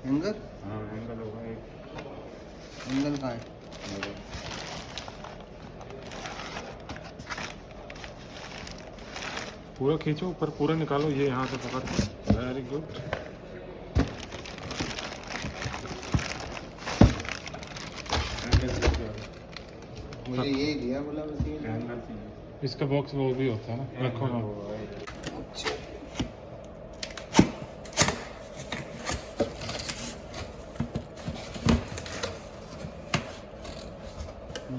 Angle हाँ angle होगा एक। एंगल कहाँ है? पूरा खींचो ऊपर, पूरा निकालो, ये यहाँ से पकड़ के। Very good. मुझे ये दिया बोला बस ये एंगल चाहिए। इसका बॉक्स वो भी होता है ना, रखो ना। अच्छा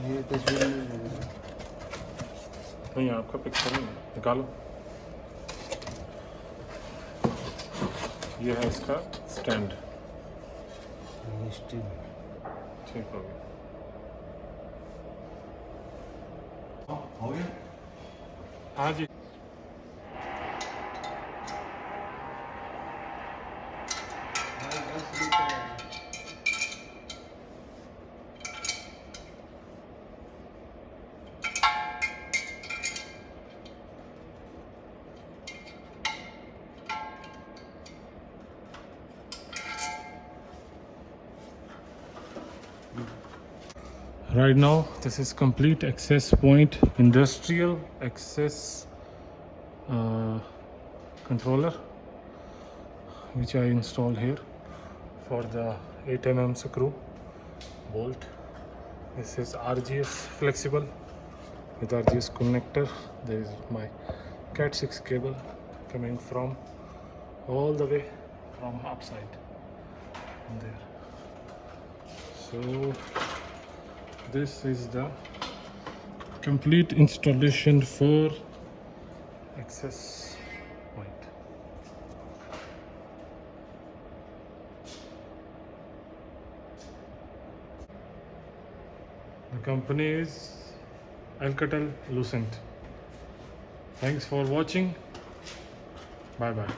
ये तस्वीर नहीं लग रही। नहीं आपका पिक्चर नहीं है। निकालो। ये है इसका स्टैंड। ठीक हो गया। हो गया। हाँ जी। Right now this is complete access point, industrial access controller which I installed here for the 8 mm screw bolt. This is RGS flexible with RGS connector. There is my Cat 6 cable coming from all the way from upside there. So this is the complete installation for access point. The company is Alcatel Lucent. Thanks for watching. Bye bye.